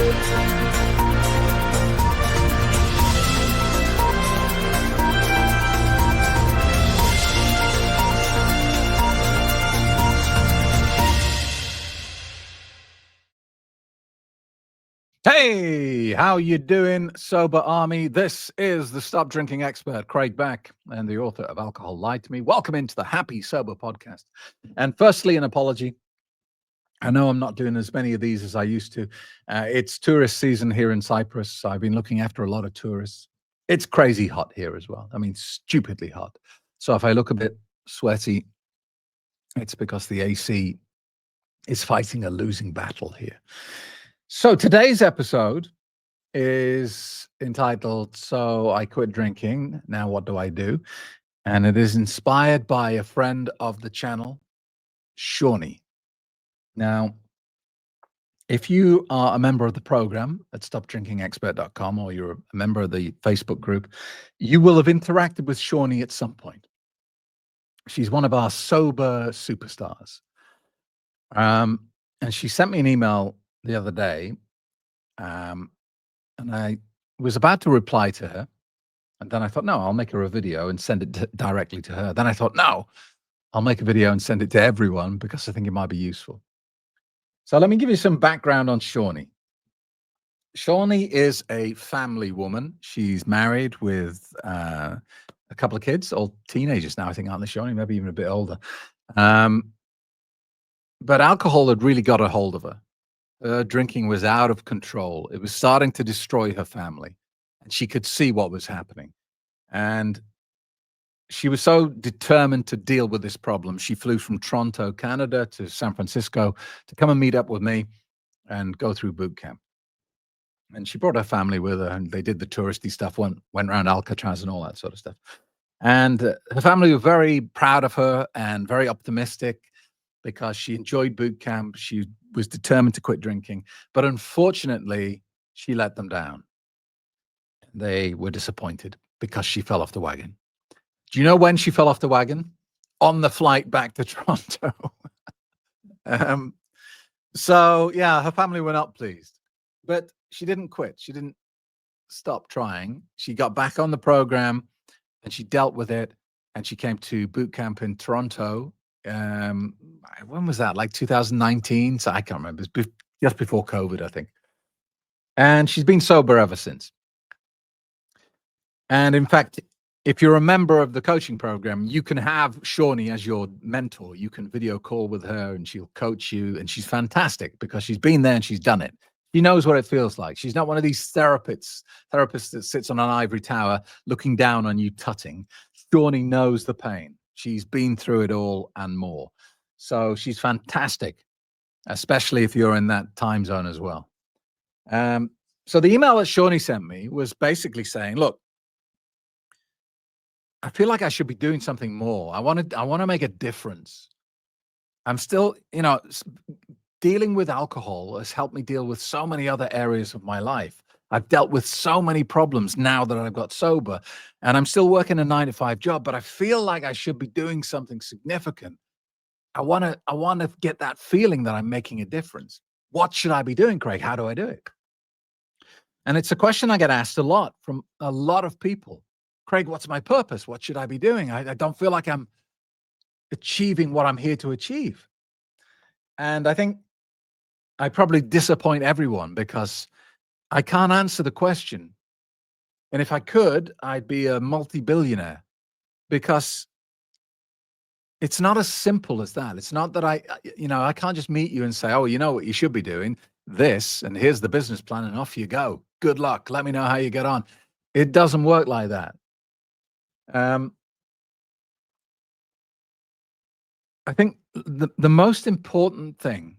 Hey, how you doing, Sober Army? This is the Stop Drinking expert, Craig Beck, and the author of Alcohol Lied to Me. Welcome into the Happy Sober podcast. And firstly, an apology. I know I'm not doing as many of these as I used to. It's tourist season here in Cyprus. So I've been looking after a lot of tourists. It's crazy hot here as well. I mean, stupidly hot. So if I look a bit sweaty, it's because the AC is fighting a losing battle here. So today's episode is entitled So I Quit Drinking. Now what do I do? And it is inspired by a friend of the channel, Shaunie. Now, if you are a member of the program at stopdrinkingexpert.com or you're a member of the Facebook group, you will have interacted with Shaunie at some point. She's one of our sober superstars. And she sent me an email the other day, and I was about to reply to her, and then I thought, no, I'll make her a video and send it directly to her. Then I thought, no, I'll make a video and send it to everyone because I think it might be useful. So let me give you some background on Shaunie. Shaunie is a family woman. She's married with a couple of kids, all teenagers now, I think, aren't they, Shaunie? Maybe even a bit older. But alcohol had really got a hold of her. Her drinking was out of control. It was starting to destroy her family, and she could see what was happening. And she was so determined to deal with this problem. She flew from Toronto, Canada to San Francisco to come and meet up with me and go through boot camp. And she brought her family with her, and they did the touristy stuff, went around Alcatraz and all that sort of stuff. And her family were very proud of her and very optimistic because she enjoyed boot camp. She was determined to quit drinking, but unfortunately, she let them down. They were disappointed because she fell off the wagon. Do you know when she fell off the wagon? On the flight back to Toronto. So yeah, her family were not pleased, but she didn't quit. She didn't stop trying. She got back on the program and she dealt with it. And she came to boot camp in Toronto. When was that? Like 2019? So I can't remember. It's just before COVID, I think. And she's been sober ever since. And in fact, if you're a member of the coaching program, you can have Shaunie as your mentor. You can video call with her and she'll coach you. And she's fantastic because she's been there and she's done it. She knows what it feels like. She's not one of these therapists that sits on an ivory tower looking down on you tutting. Shaunie knows the pain. She's been through it all and more. So she's fantastic, especially if you're in that time zone as well. So the email that Shaunie sent me was basically saying, look, I feel like I should be doing something more. I want to make a difference. I'm still, dealing with alcohol has helped me deal with so many other areas of my life. I've dealt with so many problems now that I've got sober, and I'm still working a 9-to-5 job, but I feel like I should be doing something significant. I want to get that feeling that I'm making a difference. What should I be doing, Craig? How do I do it? And it's a question I get asked a lot from a lot of people. Craig, what's my purpose? What should I be doing? I don't feel like I'm achieving what I'm here to achieve. And I think I probably disappoint everyone because I can't answer the question. And if I could, I'd be a multi-billionaire because it's not as simple as that. It's not that I can't just meet you and say, oh, you know what you should be doing? This, and here's the business plan, and off you go. Good luck. Let me know how you get on. It doesn't work like that. I think the most important thing,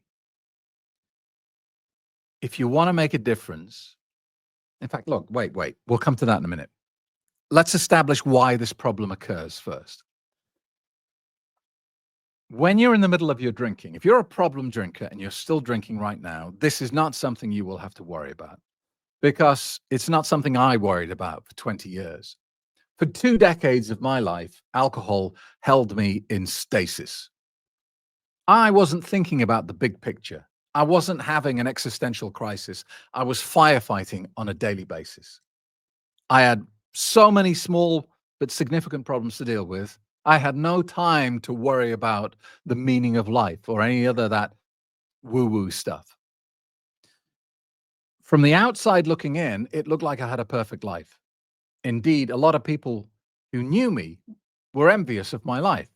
if you want to make a difference, in fact, look, wait, we'll come to that in a minute. Let's establish why this problem occurs first. When you're in the middle of your drinking, if you're a problem drinker and you're still drinking right now, this is not something you will have to worry about because it's not something I worried about for 20 years. For 2 decades of my life, alcohol held me in stasis. I wasn't thinking about the big picture. I wasn't having an existential crisis. I was firefighting on a daily basis. I had so many small but significant problems to deal with. I had no time to worry about the meaning of life or any other that woo-woo stuff. From the outside looking in, it looked like I had a perfect life. Indeed, a lot of people who knew me were envious of my life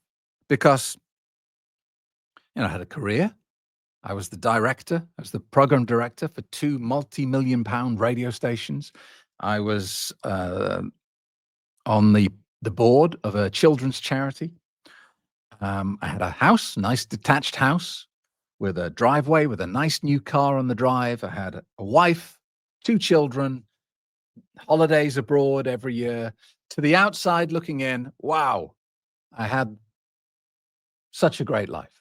because, I had a career. I was the director. I was the program director for two multi-million pound radio stations. I was on the board of a children's charity. I had a house, nice detached house with a driveway with a nice new car on the drive. I had a wife, two children, holidays abroad every year. To the outside looking in, wow, I had such a great life.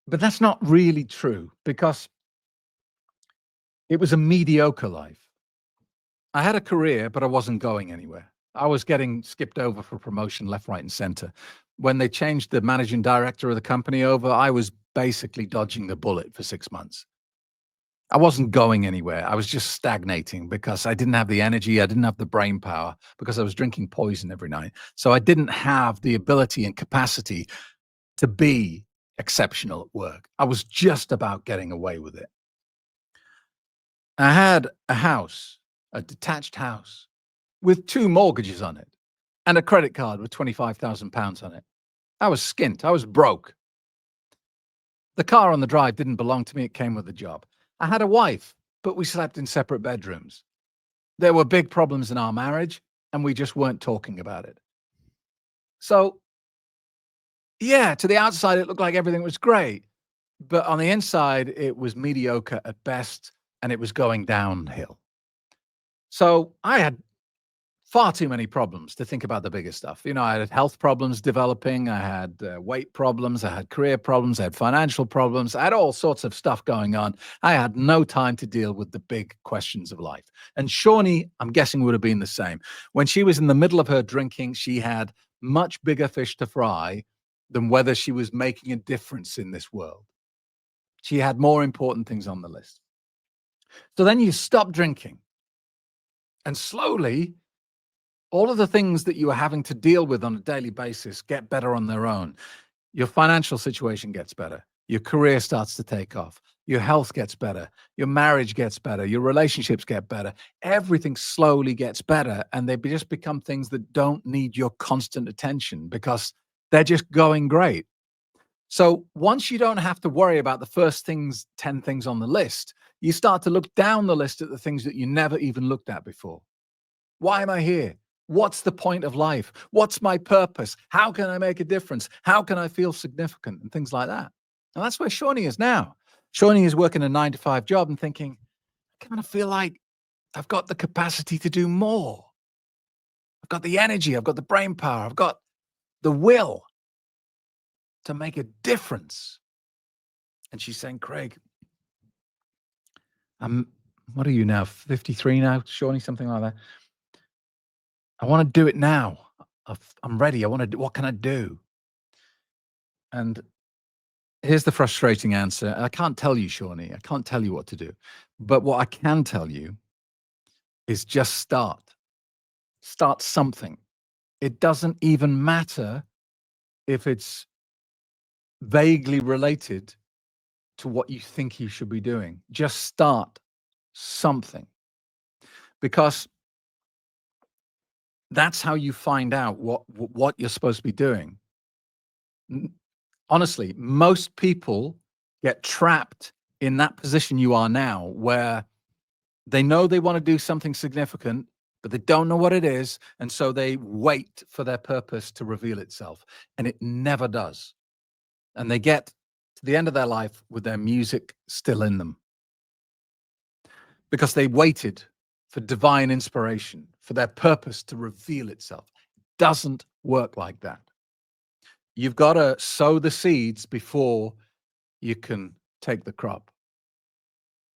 But that's not really true because it was a mediocre life. I had a career, but I wasn't going anywhere. I was getting skipped over for promotion left, right, and center. When they changed the managing director of the company over, I was basically dodging the bullet for 6 months. I wasn't going anywhere. I was just stagnating because I didn't have the energy. I didn't have the brain power because I was drinking poison every night. So I didn't have the ability and capacity to be exceptional at work. I was just about getting away with it. I had a house, a detached house with two mortgages on it and a credit card with £25,000 on it. I was skint. I was broke. The car on the drive didn't belong to me. It came with the job. I had a wife, but we slept in separate bedrooms. There were big problems in our marriage, and we just weren't talking about it. So, yeah, to the outside, it looked like everything was great. But on the inside, it was mediocre at best, and it was going downhill. So I had far too many problems to think about the bigger stuff. I had health problems developing. I had weight problems. I had career problems. I had financial problems. I had all sorts of stuff going on. I had no time to deal with the big questions of life. And Shaunie, I'm guessing, would have been the same. When she was in the middle of her drinking, she had much bigger fish to fry than whether she was making a difference in this world. She had more important things on the list. So then you stop drinking. And slowly, all of the things that you are having to deal with on a daily basis get better on their own. Your financial situation gets better. Your career starts to take off. Your health gets better. Your marriage gets better. Your relationships get better. Everything slowly gets better. And they just become things that don't need your constant attention because they're just going great. So once you don't have to worry about the first 10 things on the list, you start to look down the list at the things that you never even looked at before. Why am I here? What's the point of life? What's my purpose? How can I make a difference? How can I feel significant? And things like that. And that's where Shaunie is now. Shaunie is working a 9-to-5 job and thinking, I kind of feel like I've got the capacity to do more. I've got the energy. I've got the brain power. I've got the will to make a difference. And she's saying, Craig, what are you now? 53 now, Shaunie, something like that. I want to do it now. I'm ready. I want to do, what can I do? And here's the frustrating answer. I can't tell you, Shaunie. I can't tell you what to do. But what I can tell you is just start. Start something. It doesn't even matter if it's vaguely related to what you think you should be doing. Just start something. Because that's how you find out what you're supposed to be doing. Honestly, most people get trapped in that position you are now, where they know they want to do something significant, but they don't know what it is. And so they wait for their purpose to reveal itself. And it never does. And they get to the end of their life with their music still in them because they waited for divine inspiration, for their purpose to reveal itself. It doesn't work like that. You've got to sow the seeds before you can take the crop.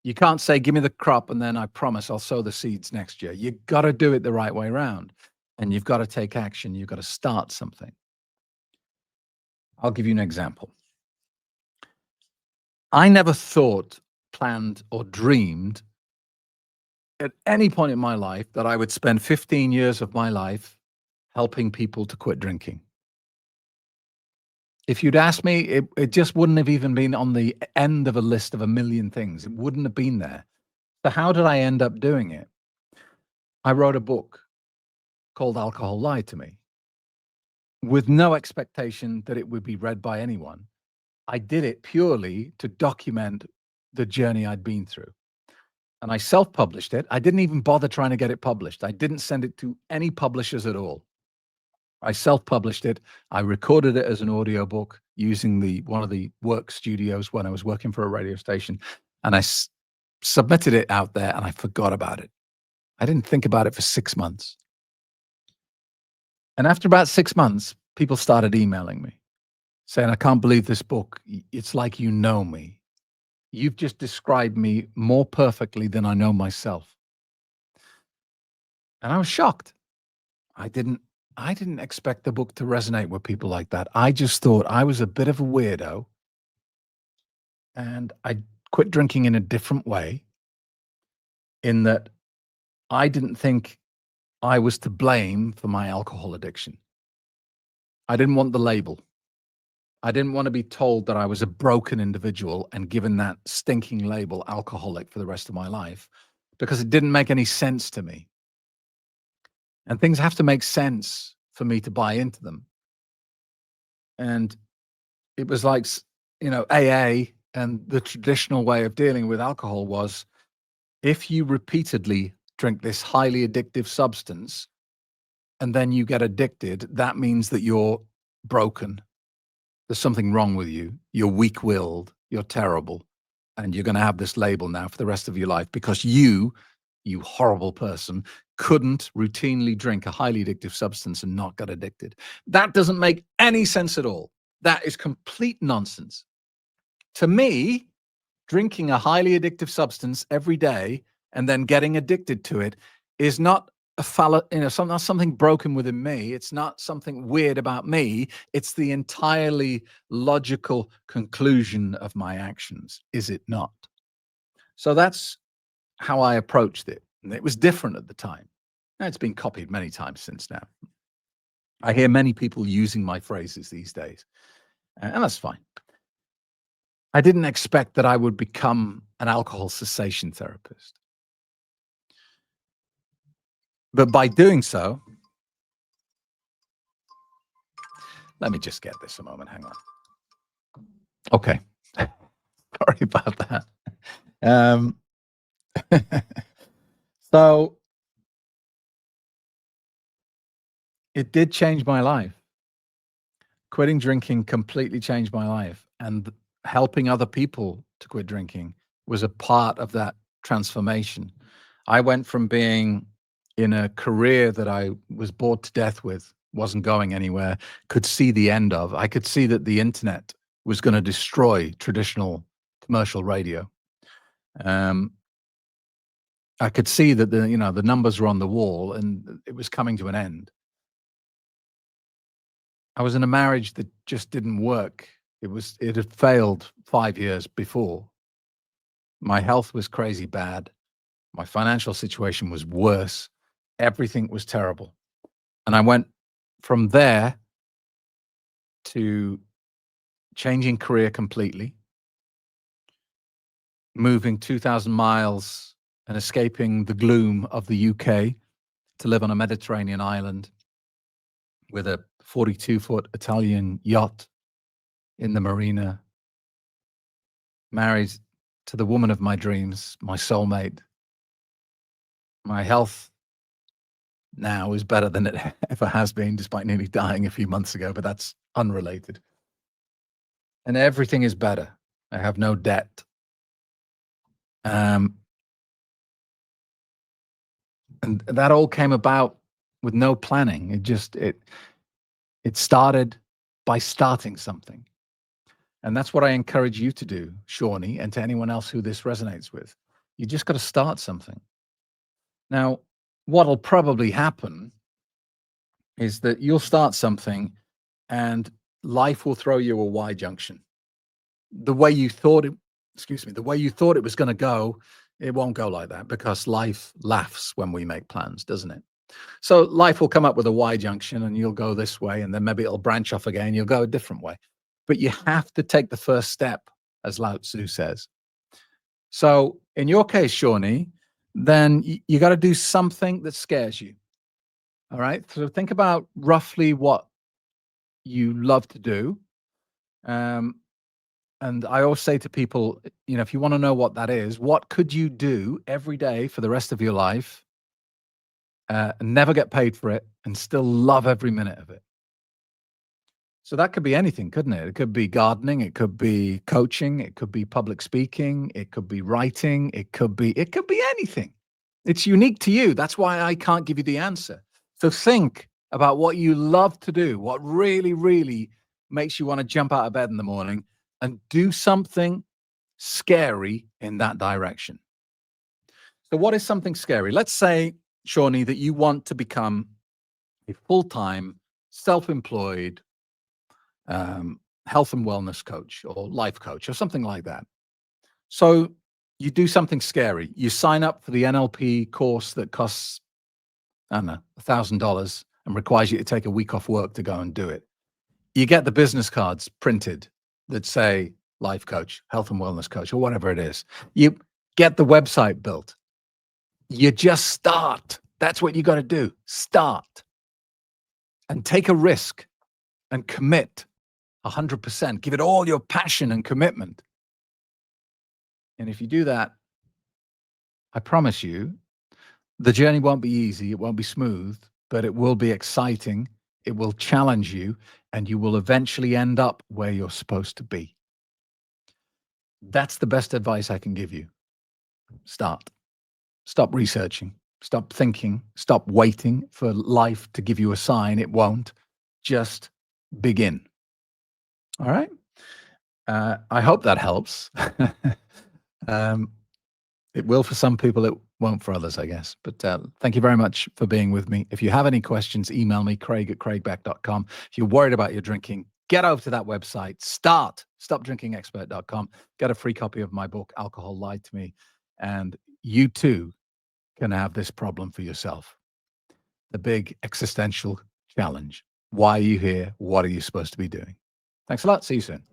You can't say, give me the crop and then I promise I'll sow the seeds next year. You've got to do it the right way around. And you've got to take action. You've got to start something. I'll give you an example. I never thought, planned, or dreamed at any point in my life that I would spend 15 years of my life helping people to quit drinking. If you'd asked me, it just wouldn't have even been on the end of a list of a million things. It wouldn't have been there. So how did I end up doing it? I wrote a book called Alcohol Lied to Me with no expectation that it would be read by anyone. I did it purely to document the journey I'd been through. And I self-published it. I didn't even bother trying to get it published. I didn't send it to any publishers at all. I self-published it. I recorded it as an audiobook using one of the work studios when I was working for a radio station, and I submitted it out there, and I forgot about it. I didn't think about it for 6 months. And after about 6 months, people started emailing me saying, "I can't believe this book. It's like you know me. You've just described me more perfectly than I know myself." And I was shocked. I didn't expect the book to resonate with people like that. I just thought I was a bit of a weirdo, and I quit drinking in a different way, in that I didn't think I was to blame for my alcohol addiction. I didn't want the label. I didn't want to be told that I was a broken individual and given that stinking label, alcoholic, for the rest of my life, because it didn't make any sense to me. And things have to make sense for me to buy into them. And it was like, AA and the traditional way of dealing with alcohol was, if you repeatedly drink this highly addictive substance and then you get addicted, that means that you're broken. There's something wrong with you. You're weak-willed. You're terrible. And you're going to have this label now for the rest of your life because you horrible person, couldn't routinely drink a highly addictive substance and not get addicted. That doesn't make any sense at all. That is complete nonsense. To me, drinking a highly addictive substance every day and then getting addicted to it is not not something broken within me. It's not something weird about me. It's the entirely logical conclusion of my actions, is it not? So that's how I approached it. And it was different at the time. Now, it's been copied many times since now. I hear many people using my phrases these days, and that's fine. I didn't expect that I would become an alcohol cessation therapist. But by doing so, let me just get this a moment. Hang on. Okay. Sorry about that. So it did change my life. Quitting drinking completely changed my life, and helping other people to quit drinking was a part of that transformation. I went from being in a career that I was bored to death with, wasn't going anywhere, could see the end of. I could see that the internet was going to destroy traditional commercial radio. I could see that the numbers were on the wall and it was coming to an end. I was in a marriage that just didn't work. It had failed 5 years before. My health was crazy bad. My financial situation was worse. Everything was terrible. And I went from there to changing career completely, moving 2,000 miles and escaping the gloom of the UK to live on a Mediterranean island with a 42-foot Italian yacht in the marina, married to the woman of my dreams, my soulmate. My health now is better than it ever has been, despite nearly dying a few months ago, but that's unrelated. And everything is better. I have no debt. And that all came about with no planning. It started by starting something. And that's what I encourage you to do, Shaunie, and to anyone else who this resonates with. You just got to start something. Now, what'll probably happen is that you'll start something and life will throw you a Y junction. The way you thought excuse me, the way you thought it was going to go, it won't go like that, because life laughs when we make plans, doesn't it? So life will come up with a Y junction and you'll go this way, and then maybe it'll branch off again. You'll go a different way. But you have to take the first step, as Lao Tzu says. So in your case, Shaunie, then you got to do something that scares you. All right. So think about roughly what you love to do. Um, and I always say to people, if you want to know what that is, what could you do every day for the rest of your life, never get paid for it, and still love every minute of it? So that could be anything, couldn't it? It could be gardening, it could be coaching, it could be public speaking, it could be writing, it could be anything. It's unique to you. That's why I can't give you the answer. So think about what you love to do, what really, really makes you want to jump out of bed in the morning, and do something scary in that direction. So what is something scary? Let's say, Shaunie, that you want to become a full-time, self-employed health and wellness coach or life coach or something like that. So you do something scary. You sign up for the NLP course that costs, I don't know, $1,000 and requires you to take a week off work to go and do it. You get the business cards printed that say life coach, health and wellness coach, or whatever it is. You get the website built. You just start. That's what you got to do. Start and take a risk and commit 100%. Give it all your passion and commitment. And if you do that, I promise you, the journey won't be easy. It won't be smooth, but it will be exciting. It will challenge you, and you will eventually end up where you're supposed to be. That's the best advice I can give you. Start. Stop researching. Stop thinking. Stop waiting for life to give you a sign. It won't. Just begin. All right. I hope that helps. It will for some people, it won't for others, I guess. But thank you very much for being with me. If you have any questions, email me, craig@craigbeck.com. If you're worried about your drinking, get over to that website. Stopdrinkingexpert.com. Get a free copy of my book, Alcohol Lied to Me. And you too can have this problem for yourself. The big existential challenge. Why are you here? What are you supposed to be doing? Thanks a lot. See you soon.